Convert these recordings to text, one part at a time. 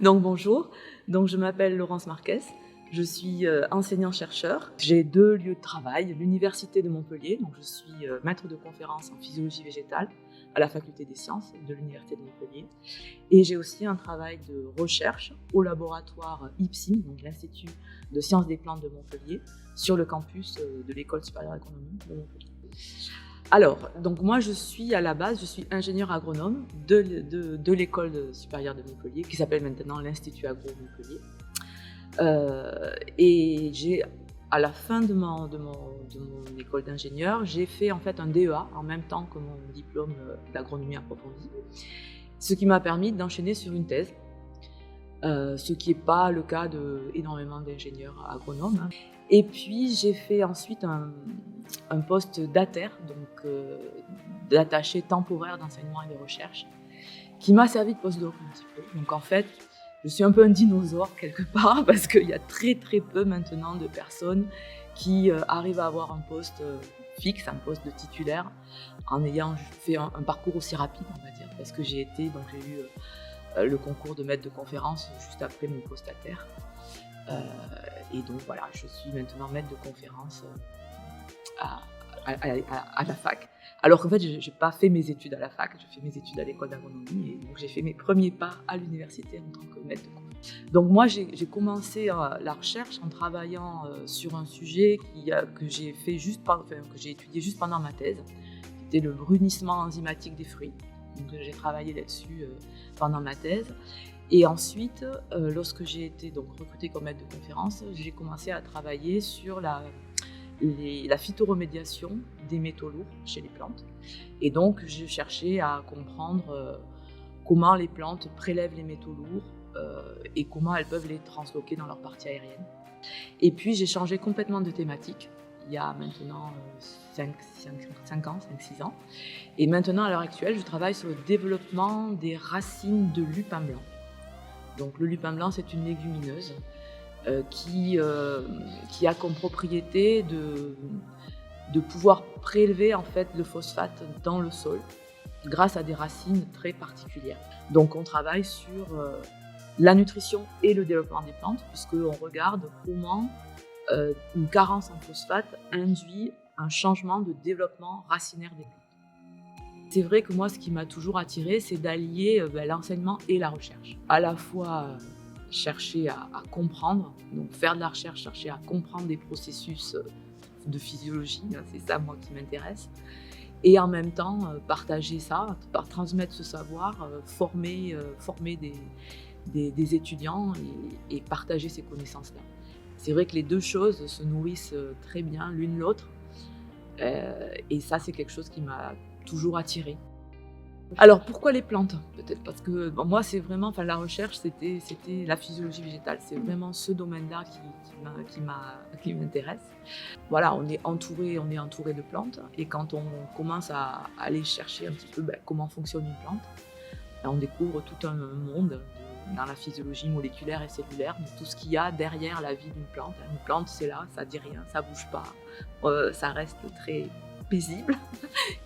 Donc bonjour, je m'appelle Laurence Marquès, je suis enseignant-chercheur. J'ai 2 lieux de travail, l'Université de Montpellier, donc je suis maître de conférences en physiologie végétale à la Faculté des sciences de l'Université de Montpellier. Et j'ai aussi un travail de recherche au laboratoire IPSIM, donc l'Institut de sciences des plantes de Montpellier, sur le campus de l'École supérieure d'agronomie de Montpellier. Alors, donc moi je suis à la base, je suis ingénieur agronome de l'École supérieure de Montpellier, qui s'appelle maintenant l'Institut Agro Montpellier. Et à la fin de mon école d'ingénieur, j'ai fait en fait un DEA en même temps que mon diplôme d'agronomie approfondie, ce qui m'a permis d'enchaîner sur une thèse, ce qui n'est pas le cas d'énormément d'ingénieurs agronomes, hein. Et puis j'ai fait ensuite un poste d'ATER, donc d'attaché temporaire d'enseignement et de recherche, qui m'a servi de postdoc un petit peu. Donc en fait, je suis un peu un dinosaure quelque part, parce qu'il y a très très peu maintenant de personnes qui arrivent à avoir un poste fixe, un poste de titulaire, en ayant fait un parcours aussi rapide, on va dire, parce que j'ai eu le concours de maître de conférence juste après mon poste ATER. Et donc voilà, je suis maintenant maître de conférence à la fac. Alors qu'en fait, je n'ai pas fait mes études à la fac, j'ai fait mes études à l'école d'agronomie, et donc j'ai fait mes premiers pas à l'université en tant que maître de conférence. Donc moi, j'ai commencé la recherche en travaillant sur un sujet que j'ai étudié juste pendant ma thèse, qui était le brunissement enzymatique des fruits. Donc j'ai travaillé là-dessus pendant ma thèse. Et ensuite, lorsque j'ai été donc recrutée comme maître de conférence, j'ai commencé à travailler sur la phytoremédiation des métaux lourds chez les plantes. Et donc, je cherchais à comprendre comment les plantes prélèvent les métaux lourds et comment elles peuvent les transloquer dans leur partie aérienne. Et puis, j'ai changé complètement de thématique il y a maintenant 5-6 ans. Et maintenant, à l'heure actuelle, je travaille sur le développement des racines de lupin blanc. Donc le lupin blanc, c'est une légumineuse qui a comme propriété de pouvoir prélever en fait le phosphate dans le sol grâce à des racines très particulières. Donc on travaille sur la nutrition et le développement des plantes, puisqu'on regarde comment une carence en phosphate induit un changement de développement racinaire des plantes. C'est vrai que moi, ce qui m'a toujours attirée, c'est d'allier l'enseignement et la recherche. À la fois chercher à comprendre, donc faire de la recherche, chercher à comprendre des processus de physiologie, hein, c'est ça moi qui m'intéresse, et en même temps partager ça, transmettre ce savoir, former des étudiants et partager ces connaissances-là. C'est vrai que les deux choses se nourrissent très bien l'une l'autre, et ça c'est quelque chose qui m'a toujours attirée. Alors pourquoi les plantes? Peut-être parce que moi c'est vraiment, la recherche c'était la physiologie végétale, c'est vraiment ce domaine-là qui m'intéresse. Voilà, on est entouré de plantes, et quand on commence à aller chercher un petit peu comment fonctionne une plante, on découvre tout un monde dans la physiologie moléculaire et cellulaire, de tout ce qu'il y a derrière la vie d'une plante. Une plante, c'est là, ça dit rien, ça bouge pas, ça reste très paisible,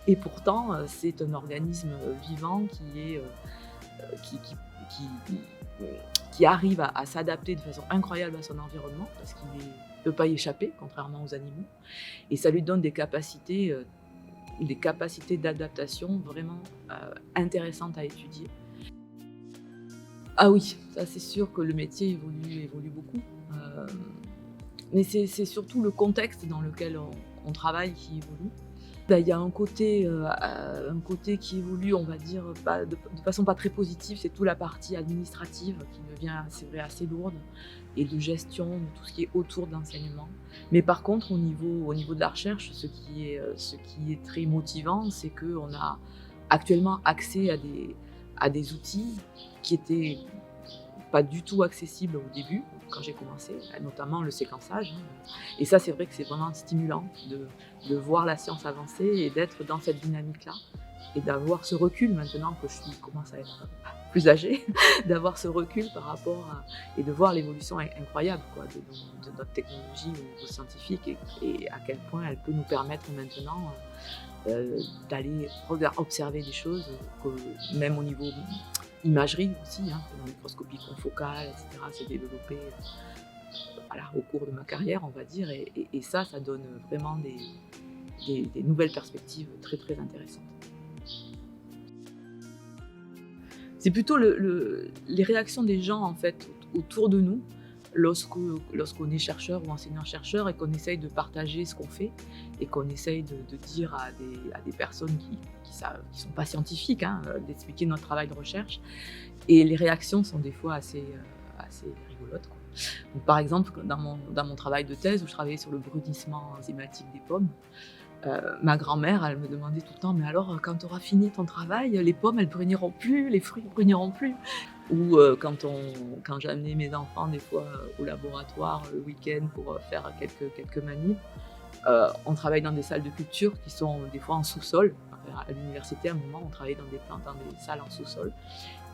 et pourtant c'est un organisme vivant qui arrive à s'adapter de façon incroyable à son environnement, parce qu'il ne peut pas y échapper, contrairement aux animaux, et ça lui donne des capacités d'adaptation vraiment intéressantes à étudier. Ah oui, ça c'est sûr que le métier évolue beaucoup, mais c'est surtout le contexte dans lequel on travaille qui évolue. Il y a un côté qui évolue, on va dire, de façon pas très positive, c'est toute la partie administrative qui devient, c'est vrai, assez lourde, et de gestion de tout ce qui est autour de l'enseignement. Mais par contre, au niveau de la recherche, ce qui est très motivant, c'est qu'on a actuellement accès à des outils qui étaient pas du tout accessibles au début, quand j'ai commencé, notamment le séquençage. Et ça, c'est vrai que c'est vraiment stimulant de voir la science avancer et d'être dans cette dynamique-là, et d'avoir ce recul maintenant que je commence à être plus âgée, d'avoir ce recul par rapport et de voir l'évolution incroyable de notre technologie au niveau scientifique, et à quel point elle peut nous permettre maintenant d'aller observer des choses que même au niveau imagerie aussi, hein, la microscopie confocale, et cetera, s'est développée voilà, au cours de ma carrière, on va dire, et ça donne vraiment des nouvelles perspectives très, très intéressantes. C'est plutôt les réactions des gens, en fait, autour de nous, lorsqu'on est chercheur ou enseignant-chercheur et qu'on essaye de partager ce qu'on fait et qu'on essaye de dire à des personnes qui sont pas scientifiques, hein, d'expliquer notre travail de recherche. Et les réactions sont des fois assez rigolotes, quoi. Donc, par exemple, dans mon travail de thèse où je travaillais sur le brunissement enzymatique des pommes, ma grand-mère, elle me demandait tout le temps: «Mais alors, quand tu auras fini ton travail, les pommes, elles bruniront plus, les fruits bruniront plus?» Ou quand j'amenais mes enfants des fois, au laboratoire le week-end pour, faire quelques manips, on travaille dans des salles de culture qui sont des fois en sous-sol. À l'université, à un moment, on travaillait dans des salles en sous-sol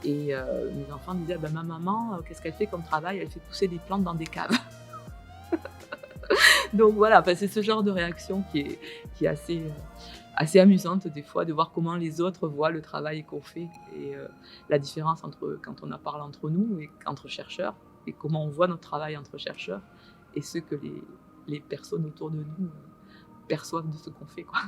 et mes enfants disaient: «Bah, ma maman, qu'est-ce qu'elle fait comme travail? Elle fait pousser des plantes dans des caves». Donc voilà, enfin, c'est ce genre de réaction qui est assez amusante des fois, de voir comment les autres voient le travail qu'on fait et la différence entre quand on en parle entre nous et entre chercheurs et comment on voit notre travail entre chercheurs et ce que les personnes autour de nous, perçoivent de ce qu'on fait, quoi.